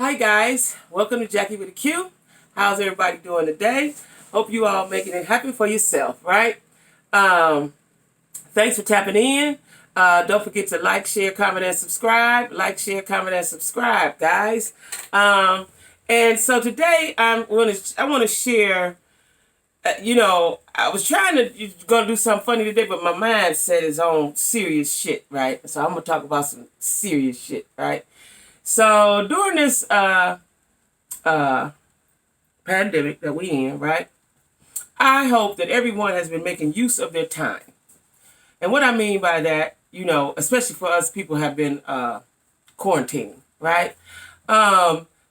Hi guys, welcome to Jackie with a Q. How's everybody doing today? Hope you all making it happy for yourself, right? Thanks for tapping in. Don't forget to like, share, comment, and subscribe. Like, share, comment, and subscribe, guys. And so today I want to share. I was trying to gonna do something funny today, but my mind said it's on serious shit, right? So I'm gonna talk about some serious shit, right? So during this pandemic that we in, right? I hope that everyone has been making use of their time. And what I mean by that, especially for us people have been quarantining, right?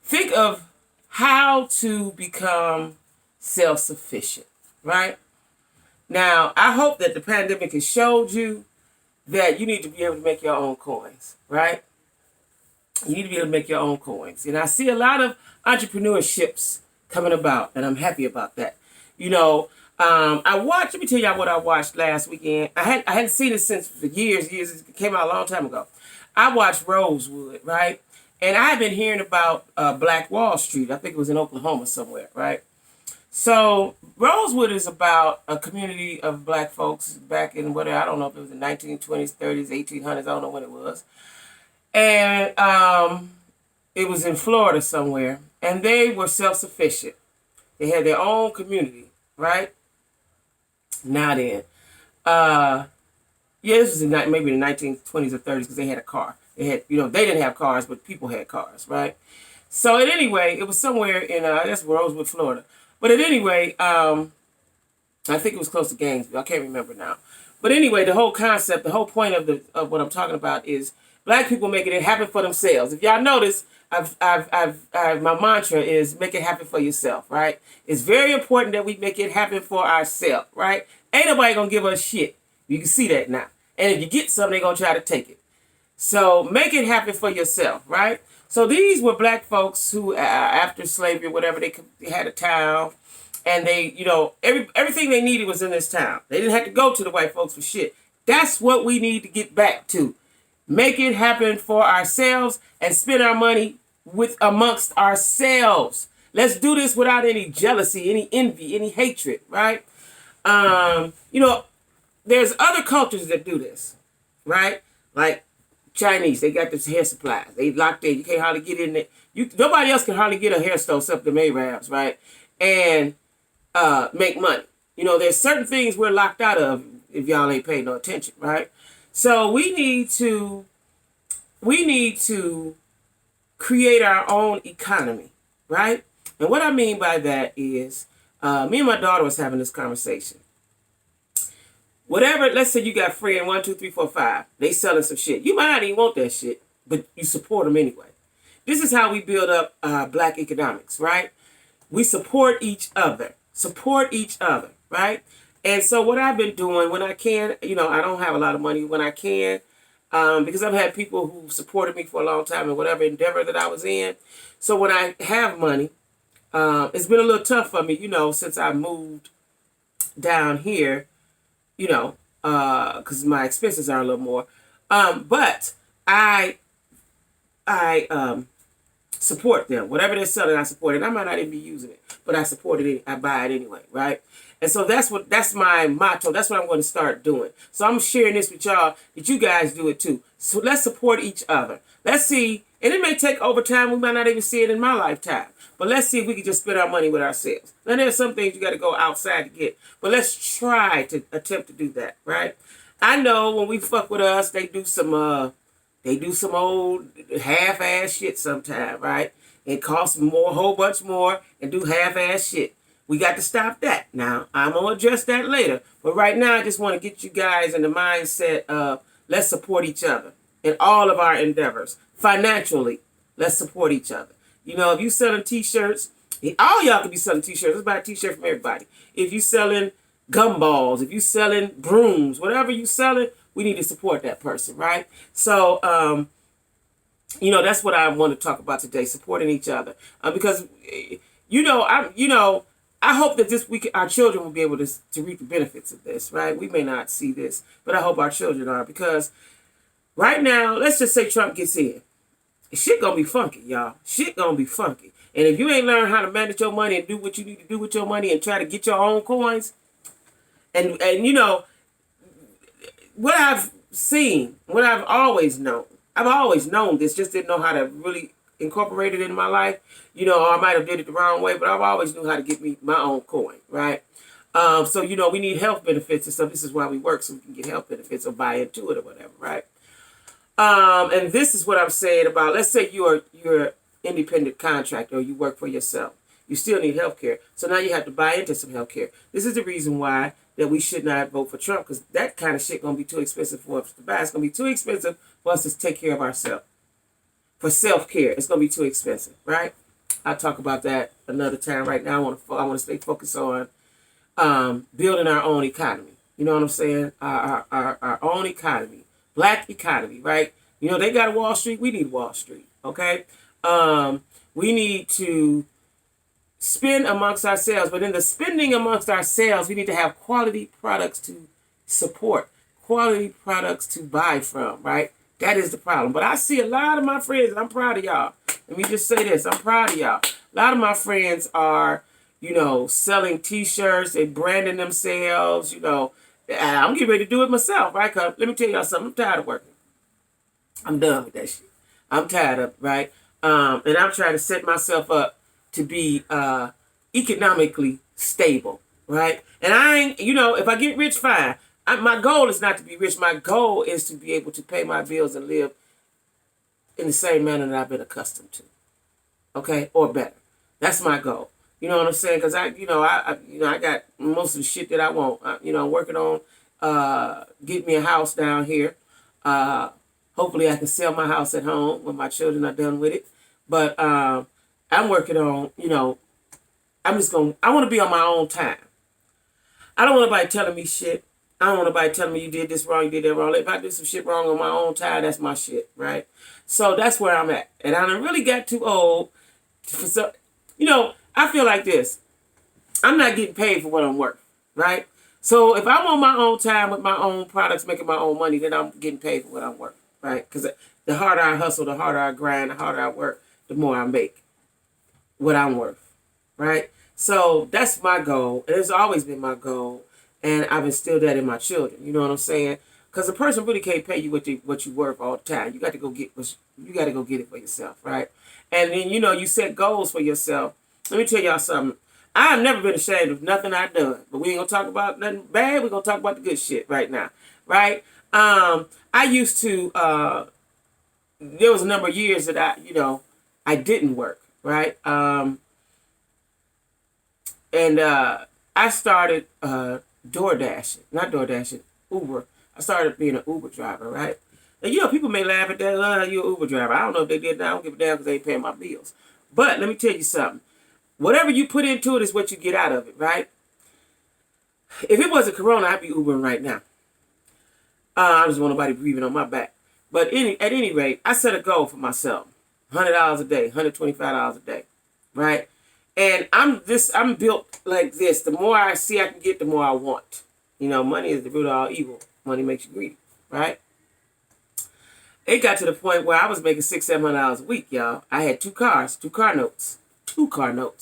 Think of how to become self-sufficient, right? Now, I hope that the pandemic has showed you that you need to be able to make your own coins, right? You need to be able to make your own coins. And I see a lot of entrepreneurships coming about, and I'm happy about that. Let me tell y'all what I watched last weekend. I hadn't seen it since for years. It came out a long time ago. I watched Rosewood, right? And I've been hearing about Black Wall Street. I think it was in Oklahoma somewhere, right? So Rosewood is about a community of black folks back in whatever, I don't know if it was the 1920s, 30s, 1800s, I don't know when it was. And it was in Florida somewhere. And they were self-sufficient. They had their own community, right? Now then. This was in maybe the 1920s or 30s because they had a car. They had, they didn't have cars, but people had cars, right? So anyway, it was somewhere in, I guess, Rosewood, Florida. But anyway, I think it was close to Gainesville. I can't remember now. But anyway, the whole concept, the whole point of what I'm talking about is black people making it happen for themselves. If y'all notice, my mantra is make it happen for yourself, right? It's very important that we make it happen for ourselves, right? Ain't nobody gonna give us shit. You can see that now. And if you get something, they're gonna try to take it. So make it happen for yourself, right? So these were black folks who, after slavery or whatever, they had a town, and they, everything they needed was in this town. They didn't have to go to the white folks for shit. That's what we need to get back to. Make it happen for ourselves and spend our money amongst ourselves. Let's do this without any jealousy, any envy, any hatred, right? There's other cultures that do this, right? Like Chinese, they got this hair supplies. They locked in. You can't hardly get in there. Nobody else can hardly get a hair store except the Arabs, right? And make money. There's certain things we're locked out of if y'all ain't paying no attention, right? So we need to create our own economy, right? And what I mean by that is, me and my daughter was having this conversation. Whatever, let's say you got friend 1, 2, 3, 4, 5. They selling some shit. You might not even want that shit, but you support them anyway. This is how we build up black economics, right? We support each other. Support each other, right? And so what I've been doing when I can, I don't have a lot of money when I can, because I've had people who supported me for a long time in whatever endeavor that I was in. So when I have money, it's been a little tough for me, since I moved down here, because my expenses are a little more. But I support them. Whatever they're selling, I support it. I might not even be using it, but I support it. I buy it anyway, right? And so that's my motto. That's what I'm going to start doing. So I'm sharing this with y'all that you guys do it too. So let's support each other. Let's see, and it may take over time. We might not even see it in my lifetime. But let's see if we can just spend our money with ourselves. Now, there's some things you got to go outside to get. But let's try to attempt to do that, right? I know when we fuck with us, they do some old half-ass shit sometime, right? It costs more, a whole bunch more, and do half-ass shit. We got to stop that. Now, I'm going to address that later. But right now, I just want to get you guys in the mindset of let's support each other in all of our endeavors. Financially, let's support each other. If you selling T-shirts, all y'all can be selling T-shirts. Let's buy a T-shirt from everybody. If you selling gumballs, if you selling brooms, whatever you selling, we need to support that person, right? So, that's what I want to talk about today, supporting each other. Because, I hope that this week our children will be able to reap the benefits of this, right? We may not see this, but I hope our children are. Because right now, let's just say Trump gets in. shit gonna be funky, y'all. Shit gonna be funky. And if you ain't learned how to manage your money and do what you need to do with your money and try to get your own coins, and you know, what I've seen, what I've always known this, just didn't know how to really incorporate it in my life, you know, or I might have did it the wrong way, but I've always knew how to get me my own coin, right? So, you know, we need health benefits and stuff. This is why we work, so we can get health benefits or buy into it or whatever, right? And this is what I'm saying about, let's say you're independent contractor or you work for yourself. You still need health care. So now you have to buy into some health care. This is the reason why that we should not vote for Trump, because that kind of shit going to be too expensive for us to buy. It's going to be too expensive for us to take care of ourselves. For self-care, it's going to be too expensive, right? I'll talk about that another time. Right now, I want to stay focused on building our own economy. You know what I'm saying? Our own economy. Black economy, right? You know, they got Wall Street. We need Wall Street, okay? We need to spend amongst ourselves, but in the spending amongst ourselves, we need to have quality products to support, quality products to buy from, right? That is the problem. But I see a lot of my friends, and I'm proud of y'all. Let me just say this. I'm proud of y'all. A lot of my friends are, you know, selling T-shirts. They branding themselves, you know. I'm getting ready to do it myself, right? Cause let me tell y'all something. I'm tired of working. I'm done with that shit. I'm tired of it, right? And I'm trying to set myself up to be economically stable, right? And I ain't, you know, if I get rich, fine. My goal is not to be rich. My goal is to be able to pay my bills and live in the same manner that I've been accustomed to, okay, or better. That's my goal. You know what I'm saying? Because I got most of the shit that I want. You know, I'm working on getting me a house down here. Hopefully, I can sell my house at home when my children are done with it. But I'm working on, you know, I want to be on my own time. I don't want nobody telling me shit. I don't want nobody telling me you did this wrong, you did that wrong. If I do some shit wrong on my own time, that's my shit, right? So that's where I'm at. And I done really got too old for some, you know, I feel like this. I'm not getting paid for what I'm worth, right? So if I'm on my own time with my own products, making my own money, then I'm getting paid for what I'm worth, right? Because the harder I hustle, the harder I grind, the harder I work, the more I make what I'm worth, right? So that's my goal. And it's always been my goal. And I've instilled that in my children. You know what I'm saying? Because a person really can't pay you what you worth all the time. You got to go get it for yourself, right? And then, you know, you set goals for yourself. Let me tell y'all something. I've never been ashamed of nothing I've done. But we ain't going to talk about nothing bad. We're going to talk about the good shit right now, right? I used to, there was a number of years that I didn't work, right? And I started Uber. I started being an Uber driver, right? And, you know, people may laugh at that, you're an Uber driver. I don't know if they did that. I don't give a damn because they ain't paying my bills. But let me tell you something. Whatever you put into it is what you get out of it, right? If it wasn't Corona, I'd be Ubering right now. I just want nobody breathing on my back. But at any rate, I set a goal for myself. $100 a day, $125 a day, right? And I'm built like this. The more I see I can get, the more I want. You know, money is the root of all evil. Money makes you greedy, right? It got to the point where I was making $600-700 a week, y'all. I had two car notes,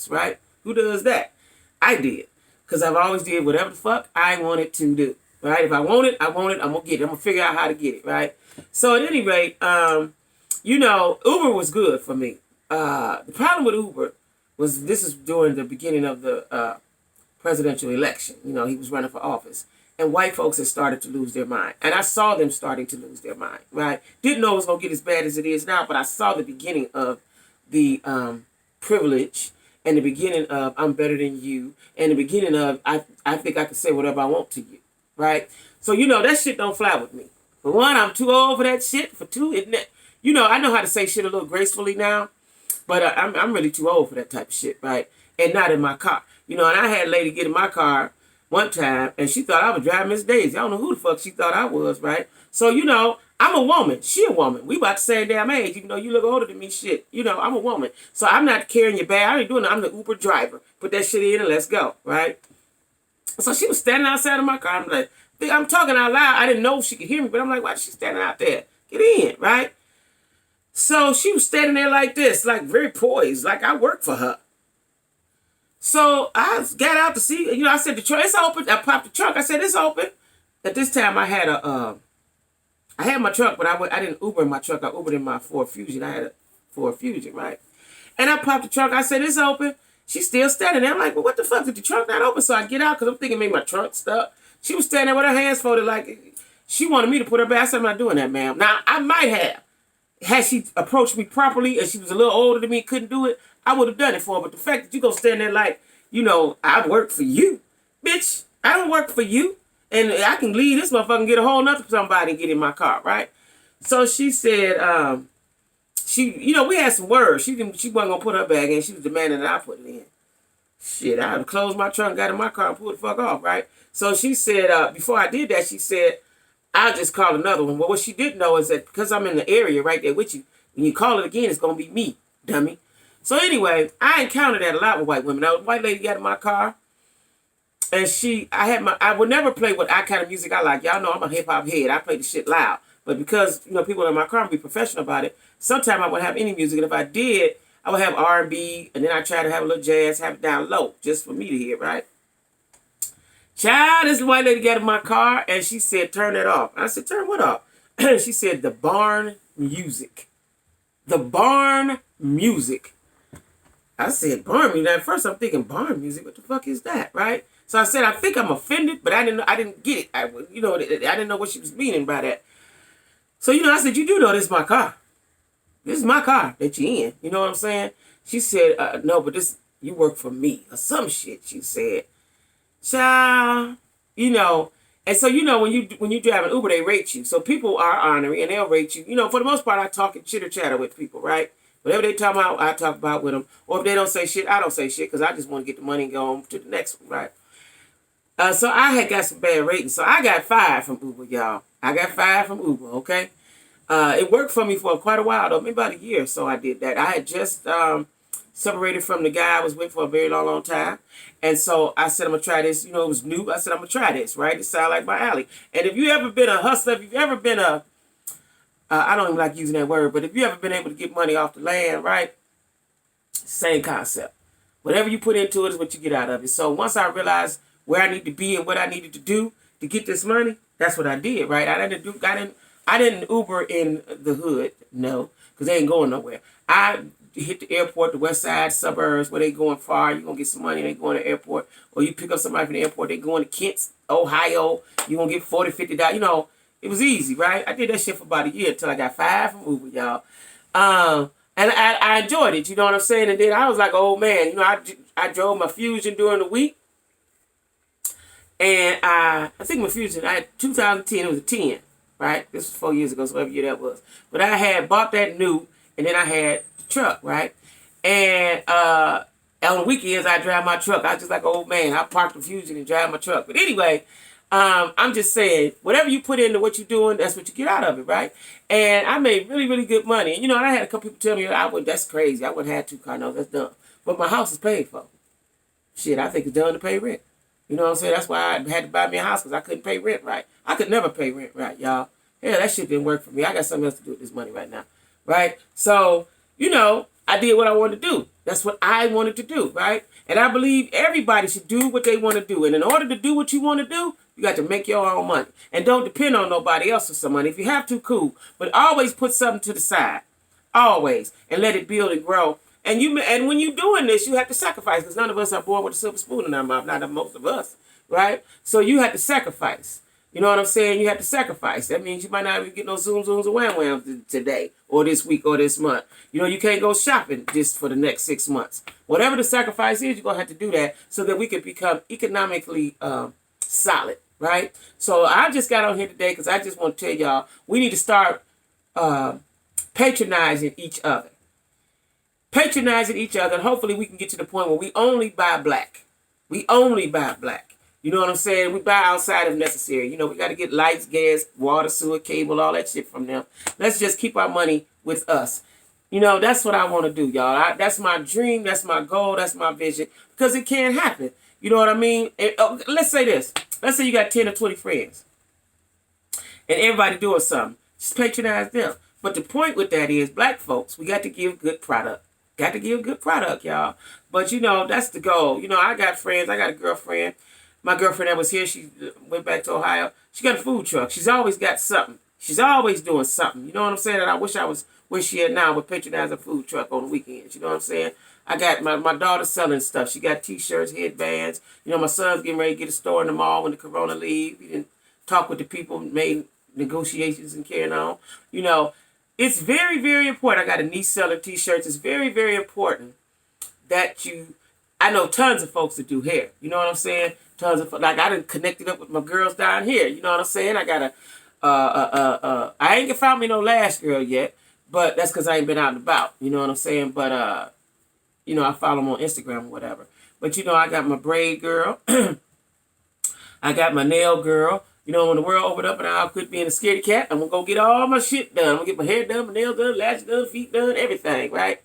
right? Who does that? I did. Because I've always did whatever the fuck I wanted to do, right? If I want it, I'm going to get it. I'm going to figure out how to get it, right? So at any rate, you know, Uber was good for me. The problem with Uber was this is during the beginning of the presidential election. You know, he was running for office. And white folks had started to lose their mind. And I saw them starting to lose their mind, right? Didn't know it was going to get as bad as it is now, but I saw the beginning of the privilege and the beginning of I'm better than you and the beginning of I think I can say whatever I want to you, right? So, you know, that shit don't fly with me. For one, I'm too old for that shit. For two, you know, I know how to say shit a little gracefully now, but I'm really too old for that type of shit, right? And not in my car. You know, and I had a lady get in my car one time, and she thought I was driving Miss Daisy. I don't know who the fuck she thought I was, right? So, you know, I'm a woman. She a woman. We about the same damn age, even though you look older than me, shit. You know, I'm a woman. So I'm not carrying your bag. I ain't doing it. I'm the Uber driver. Put that shit in and let's go, right? So she was standing outside of my car. I'm like, I'm talking out loud. I didn't know if she could hear me, but I'm like, why is she standing out there? Get in, right? So she was standing there like this, like very poised, like I work for her. So I got out to see, I said, the trunk, it's open. I popped the trunk. I said, it's open. At this time, I had I had my truck, but I didn't Uber in my truck. I Ubered in my Ford Fusion. I had a Ford Fusion, right? And I popped the trunk. I said, it's open. She's still standing there. I'm like, well, what the fuck? Did the trunk not open? So I get out because I'm thinking maybe my trunk stuck. She was standing there with her hands folded like she wanted me to put her back. I said, I'm not doing that, ma'am. Now, I might have. Had she approached me properly and she was a little older than me, couldn't do it, I would have done it for her. But the fact that you go stand there like, I work for you. Bitch, I don't work for you. And I can leave this motherfucker and get a whole nother somebody and get in my car, right? So she said, we had some words. She wasn't going to put her bag in. She was demanding that I put it in. Shit, I had closed my trunk, got in my car, and pulled the fuck off, right? So she said, before I did that, she said, I'll just call another one. Well, what she didn't know is that because I'm in the area right there with you, when you call it again, it's going to be me, dummy. So anyway, I encountered that a lot with white women. Now, a white lady got in my car, and I would never play what kind of music I like. Y'all know I'm a hip-hop head. I play the shit loud. But because, people in my car would be professional about it, sometimes I wouldn't have any music. And if I did, I would have R&B, and then I try to have a little jazz, have it down low, just for me to hear, right? Child, this white lady got in my car, and she said, turn it off. I said, turn what off? She said, the barn music. The barn music. I said, barn music. At first, I'm thinking, barn music? What the fuck is that, right? So I said, I think I'm offended, but I didn't get it. I didn't know what she was meaning by that. So, I said, you do know this is my car. This is my car that you in. You know what I'm saying? She said, no, but you work for me. Or some shit, she said. Child, and so, when you drive an Uber, they rate you. So people are honoring and they'll rate you. For the most part, I talk and chitter chatter with people, right? Whatever they talk about, I talk about with them. Or if they don't say shit, I don't say shit because I just want to get the money and go on to the next one, right? So I had got some bad ratings. So I got fired from Uber, y'all. I got fired from Uber, okay? It worked for me for quite a while, though. Maybe about a year or so I did that. I had just separated from the guy I was with for a very long, long time. And so I said, I'm going to try this. It was new. I said, I'm going to try this, right? It sounded like my alley. And if you ever been a hustler, if you've ever been I don't even like using that word, but if you ever been able to get money off the land, right? Same concept. Whatever you put into it is what you get out of it. So once I realized where I need to be and what I needed to do to get this money, that's what I did, right? I didn't Uber in the hood, no, because they ain't going nowhere. I hit the airport, the west side suburbs where they going far. You're going to get some money, they going to the airport. Or you pick up somebody from the airport, they going to Kent, Ohio. You're going to get $40, $50. It was easy, right? I did that shit for about a year until I got fired from Uber, y'all. And I enjoyed it, you know what I'm saying? And then I was like, oh man, I drove my Fusion during the week. And I think my Fusion, 2010, it was a 10, right? This was 4 years ago, so whatever year that was. But I had bought that new, and then I had truck, right? And on the weekends, I drive my truck. I was just like, oh man, I park the Fusion and drive my truck. But anyway, I'm just saying, whatever you put into what you're doing, that's what you get out of it, right? And I made really, really good money. And I had a couple people tell me, that's crazy. I wouldn't have 2 car notes. That's dumb. But my house is paid for. Shit, I think it's done to pay rent. You know what I'm saying? That's why I had to buy me a house, because I couldn't pay rent right. I could never pay rent right, y'all. Yeah, that shit didn't work for me. I got something else to do with this money right now, right? So, I did what I wanted to do. That's what I wanted to do, right? And I believe everybody should do what they want to do. And in order to do what you want to do, you got to make your own money. And don't depend on nobody else for some money. If you have to, cool. But always put something to the side. Always. And let it build and grow. And when you're doing this, you have to sacrifice. Because none of us are born with a silver spoon in our mouth. Not most of us, right? So you have to sacrifice. You know what I'm saying? You have to sacrifice. That means you might not even get no zooms and wham today or this week or this month. You can't go shopping just for the next 6 months. Whatever the sacrifice is, you're going to have to do that so that we can become economically solid, right? So I just got on here today because I just want to tell y'all, we need to start patronizing each other. Patronizing each other, and hopefully we can get to the point where we only buy black. We only buy black. You know what I'm saying? We buy outside if necessary. We got to get lights, gas, water, sewer, cable, all that shit from them. Let's just keep our money with us. That's what I want to do, y'all. That's my dream. That's my goal. That's my vision. Because it can happen. You know what I mean? Let's say this. Let's say you got 10 or 20 friends. And everybody doing something. Just patronize them. But the point with that is, black folks, we got to give good product. Got to give good product, y'all. But, that's the goal. I got friends. I got a girlfriend. My girlfriend that was here, she went back to Ohio. She got a food truck. She's always got something. She's always doing something. You know what I'm saying? And I wish I was where she at now with patronizing a food truck on the weekends. You know what I'm saying? I got my daughter selling stuff. She got T-shirts, headbands. My son's getting ready to get a store in the mall when the corona leave. He didn't talk with the people, made negotiations and carrying on. It's very, very important. I got a niece selling T-shirts. It's very, very important that I know tons of folks that do hair. You know what I'm saying? Tons of, like, I done connected up with my girls down here. You know what I'm saying? I got I ain't found me no lash girl yet, but that's because I ain't been out and about. You know what I'm saying? But, I follow them on Instagram or whatever. But, I got my braid girl. I got my nail girl. When the world opened up and I'll quit being a scaredy cat, I'm going to go get all my shit done. I'm going to get my hair done, my nails done, lashes done, feet done, everything, right?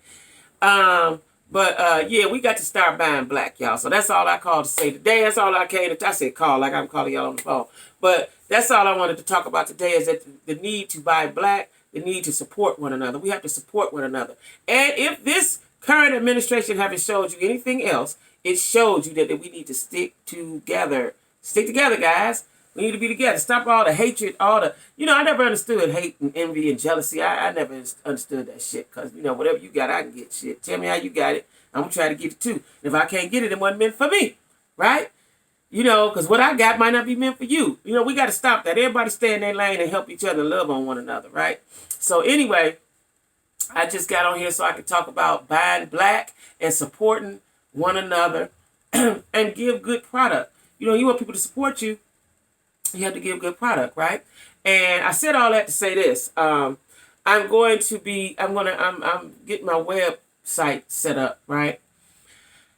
But we got to start buying black, y'all. So that's all I called to say today. That's all I came to, I said call, like I'm calling y'all on the phone. But that's all I wanted to talk about today is that the need to buy black, the need to support one another. We have to support one another. And if this current administration haven't showed you anything else, it showed you that we need to stick together. Stick together, guys. We need to be together. Stop all the hatred, all the... I never understood hate and envy and jealousy. I never understood that shit. Because, whatever you got, I can get shit. Tell me how you got it. I'm going to try to get it too. And if I can't get it, it wasn't meant for me. Right? Because what I got might not be meant for you. We got to stop that. Everybody stay in their lane and help each other and love on one another. Right? So anyway, I just got on here so I could talk about buying black and supporting one another and give good product. You want people to support you. You have to give good product, right? And I said all that to say this. I'm getting my website set up, right?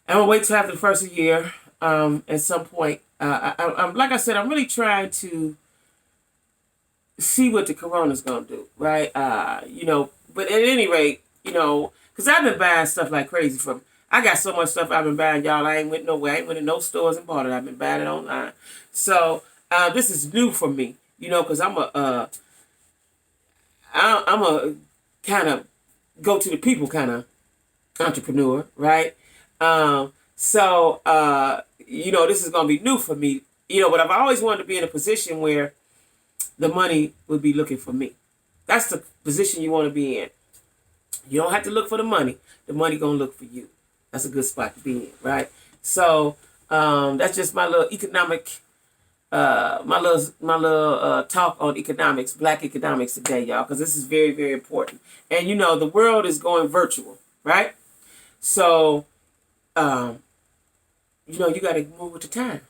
I'm going to wait till after the first of the year. At some point, I'm like I said, I'm really trying to see what the corona's going to do, right? But at any rate, because I've been buying stuff like crazy from, I got so much stuff I've been buying, y'all. I ain't went nowhere. I ain't went to no stores and bought it. I've been buying it online. So, this is new for me, because I'm a kind of go to the people kind of entrepreneur, right? This is going to be new for me, but I've always wanted to be in a position where the money would be looking for me. That's the position you want to be in. You don't have to look for the money. The money going to look for you. That's a good spot to be in, right? So, that's just my little economic... my little talk on economics, black economics today, y'all, because this is very, very important. And the world is going virtual, right? So, you got to move with the time.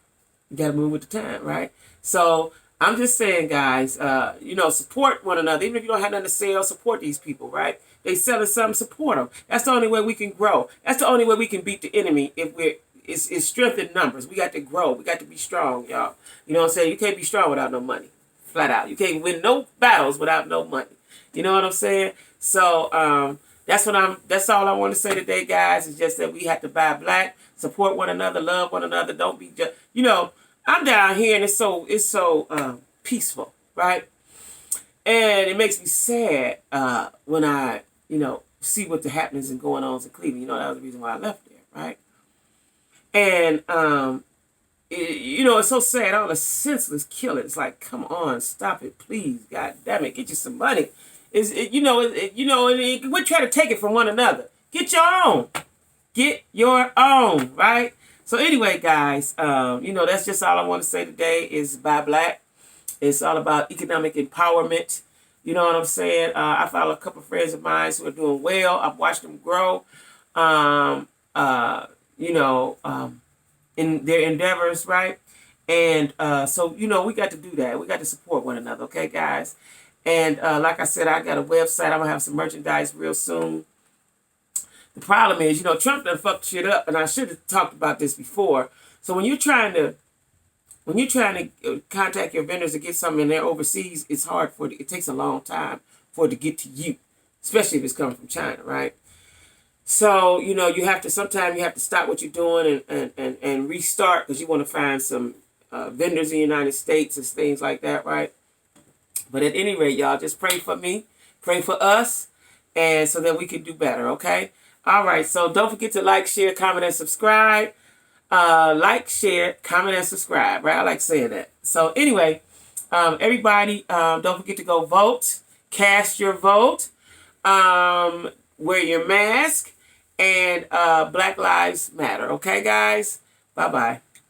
You got to move with the time, right? So I'm just saying, guys, support one another. Even if you don't have nothing to sell, support these people, right? They selling something, support them. That's the only way we can grow. That's the only way we can beat the enemy if it's strength in numbers. We got to grow. We got to be strong, y'all. You know what I'm saying? You can't be strong without no money. Flat out. You can't win no battles without no money. You know what I'm saying? So that's all I want to say today, guys. It's just that we have to buy black, support one another, love one another. Don't be just I'm down here and it's so peaceful, right? And it makes me sad when I see what the happenings and going on in Cleveland. That was the reason why I left there, right? And, it's so sad. All the senseless killing. It's like, come on, stop it, please. God damn it. Get you some money. We're trying to take it from one another. Get your own. Get your own, right? So anyway, guys, that's just all I want to say today is buy black. It's all about economic empowerment. You know what I'm saying? I follow a couple of friends of mine who are doing well. I've watched them grow. In their endeavors, right? And so we got to do that. We got to support one another, okay, guys? And like I said, I got a website. I'm going to have some merchandise real soon. The problem is, Trump done fucked shit up, and I should have talked about this before. So when you're trying to contact your vendors to get something and they're overseas, it's hard it takes a long time for it to get to you, especially if it's coming from China, right? So, sometimes you have to stop what you're doing and restart because you want to find some vendors in the United States and things like that, right? But at any rate, y'all, just pray for me. Pray for us, and so that we can do better, okay? All right, so don't forget to like, share, comment, and subscribe. Like, share, comment, and subscribe, right? I like saying that. So anyway, everybody, don't forget to go vote. Cast your vote. Wear your mask. And Black Lives Matter. Okay, guys? Bye-bye.